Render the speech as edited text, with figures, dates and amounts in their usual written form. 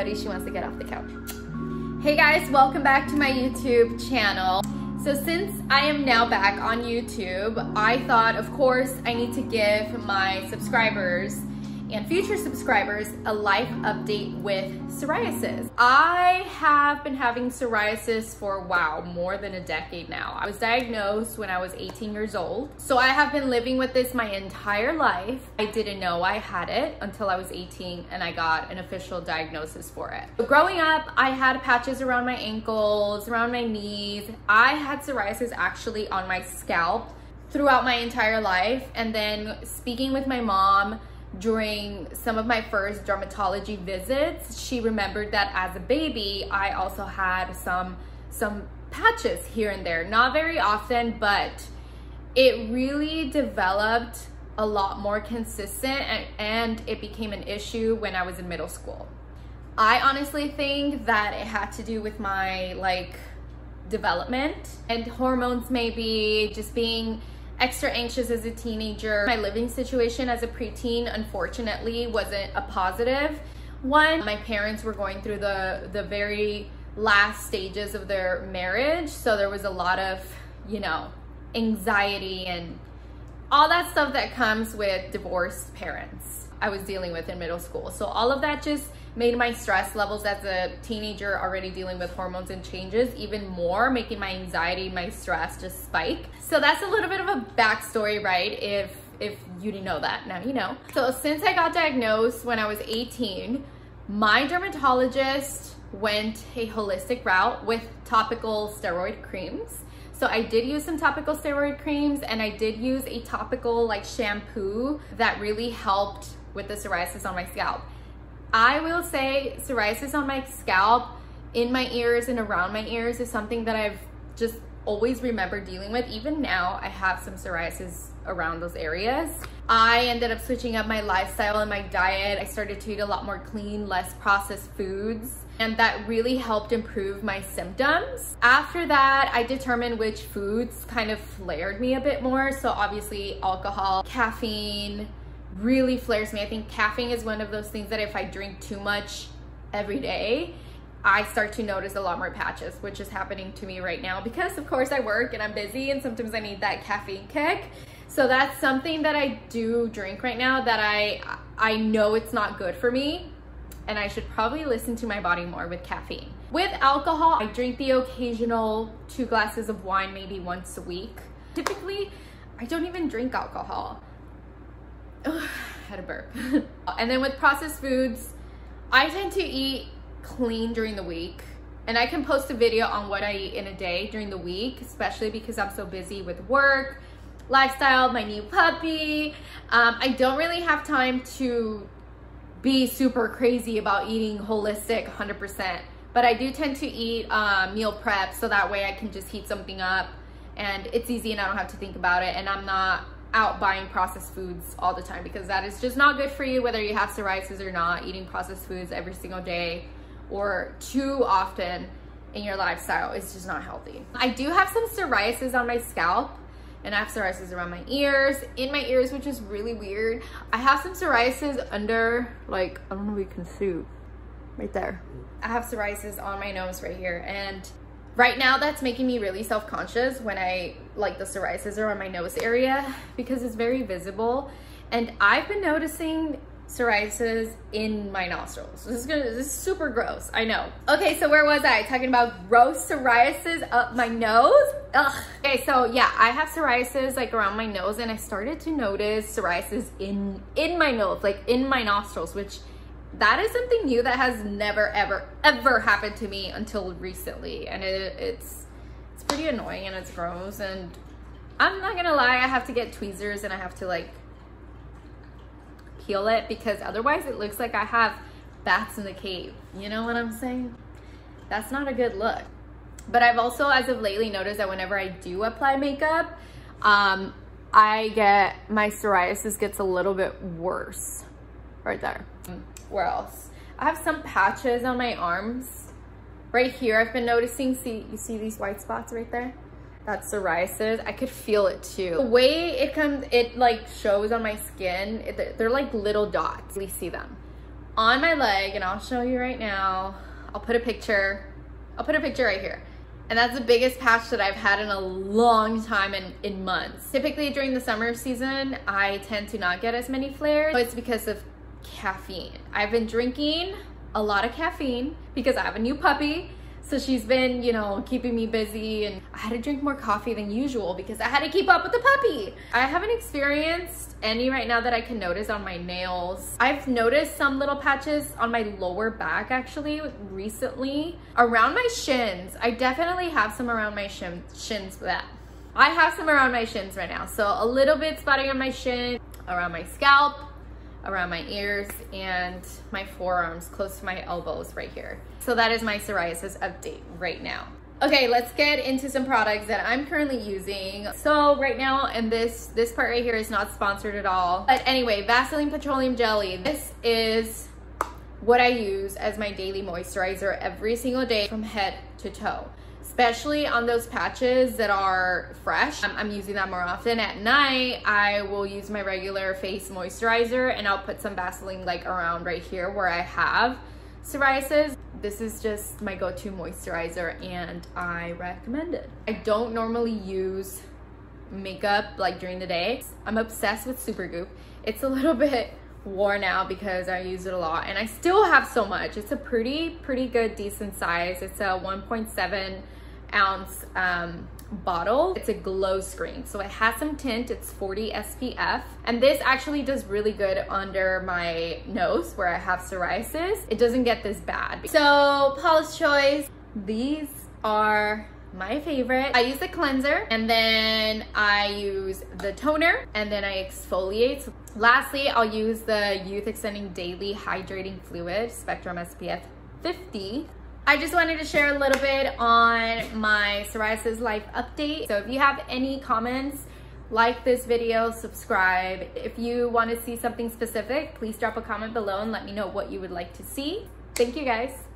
everybody. She wants to get off the couch. Hey guys, welcome back to my YouTube channel. So since I am now back on YouTube, I thought, of course, I need to give my subscribers and future subscribers a life update with psoriasis. I have been having psoriasis for, wow, more than a decade now. I was diagnosed when I was 18 years old. So I have been living with this my entire life. I didn't know I had it until I was 18 and I got an official diagnosis for it. So growing up, I had patches around my ankles, around my knees. I had psoriasis actually on my scalp throughout my entire life. And then speaking with my mom, during some of my first dermatology visits, she remembered that as a baby, I also had some patches here and there. Not very often, but it really developed a lot more consistent and it became an issue when I was in middle school. I honestly think that it had to do with my development and hormones, maybe just being extra anxious as a teenager. My living situation as a preteen, unfortunately, wasn't a positive one. My parents were going through the very last stages of their marriage, so there was a lot of, anxiety and all that stuff that comes with divorced parents I was dealing with in middle school. So all of that just made my stress levels as a teenager, already dealing with hormones and changes, even more, making my anxiety, my stress just spike. So that's a little bit of a backstory, right? If you didn't know that, now you know. So since I got diagnosed when I was 18, my dermatologist went a holistic route with topical steroid creams. So I did use some topical steroid creams and I did use a topical shampoo that really helped with the psoriasis on my scalp. I will say psoriasis on my scalp, in my ears and around my ears is something that I've just always remembered dealing with. Even now, I have some psoriasis around those areas. I ended up switching up my lifestyle and my diet. I started to eat a lot more clean, less processed foods, and that really helped improve my symptoms. After that, I determined which foods kind of flared me a bit more. So obviously alcohol, caffeine, really flares me. I think caffeine is one of those things that if I drink too much every day, I start to notice a lot more patches, which is happening to me right now because of course I work and I'm busy and sometimes I need that caffeine kick. So that's something that I do drink right now that I know it's not good for me and I should probably listen to my body more with caffeine. With alcohol, I drink the occasional 2 glasses of wine maybe once a week. Typically, I don't even drink alcohol. Ugh, had a burp. And then with processed foods, I tend to eat clean during the week. And I can post a video on what I eat in a day during the week, especially because I'm so busy with work, lifestyle, my new puppy. I don't really have time to be super crazy about eating holistic 100%. But I do tend to eat meal prep so that way I can just heat something up and it's easy and I don't have to think about it and I'm not out buying processed foods all the time because that is just not good for you, whether you have psoriasis or not. Eating processed foods every single day or too often in your lifestyle is just not healthy. I do have some psoriasis on my scalp and I have psoriasis around my ears, in my ears, which is really weird. I have some psoriasis under, I don't know if you can see, right there. I have psoriasis on my nose right here, and right now that's making me really self-conscious when the psoriasis are on my nose area because it's very visible. And I've been noticing psoriasis in my nostrils. This is super gross, I know. Okay, so where was I? Talking about gross psoriasis up my nose? Ugh. Okay, so yeah, I have psoriasis around my nose and I started to notice psoriasis in my nose, in my nostrils, which that is something new that has never, ever happened to me until recently. And it's pretty annoying and it's gross. And I'm not gonna lie, I have to get tweezers and I have to peel it because otherwise it looks like I have bats in the cave. You know what I'm saying? That's not a good look. But I've also, as of lately, noticed that whenever I do apply makeup, my psoriasis gets a little bit worse. Right there. Where else? I have some patches on my arms. Right here, I've been noticing, you see these white spots right there? That's psoriasis. I could feel it too. The way it shows on my skin, they're like little dots. We see them. on my leg, and I'll show you right now. I'll put a picture right here. And that's the biggest patch that I've had in a long time, in months. Typically during the summer season, I tend to not get as many flares. It's because of caffeine. I've been drinking a lot of caffeine because I have a new puppy. So she's been, you know, keeping me busy, and I had to drink more coffee than usual because I had to keep up with the puppy. I haven't experienced any right now that I can notice on my nails. I've noticed some little patches on my lower back actually recently. Around my shins, I definitely have some around my shins. I have some around my shins right now. So a little bit spotting on my shin, around my scalp, around my ears, and my forearms close to my elbows right here. So that is my psoriasis update right now. Okay, let's get into some products that I'm currently using. So right now, and this part right here is not sponsored at all. But anyway, Vaseline Petroleum Jelly. This is what I use as my daily moisturizer every single day from head to toe. Especially on those patches that are fresh. I'm using that more often. At night, I will use my regular face moisturizer, and I'll put some Vaseline like around right here where I have psoriasis. This is just my go-to moisturizer, and I recommend it. I don't normally use makeup like during the day. I'm obsessed with Supergoop. It's a little bit worn out because I use it a lot, and I still have so much. It's a pretty good, decent size. It's a 1.7 ounce bottle. It's a glow screen, so it has some tint. It's 40 SPF, and this actually does really good under my nose where I have psoriasis. It doesn't get this bad. So Paula's Choice, these are my favorite. I use the cleanser, and then I use the toner, and then I exfoliate. Lastly, I'll use the Youth Extending Daily Hydrating Fluid Spectrum SPF 50. I just wanted to share a little bit on my psoriasis life update. So if you have any comments, like this video, subscribe. If you want to see something specific, please drop a comment below and let me know what you would like to see. Thank you guys.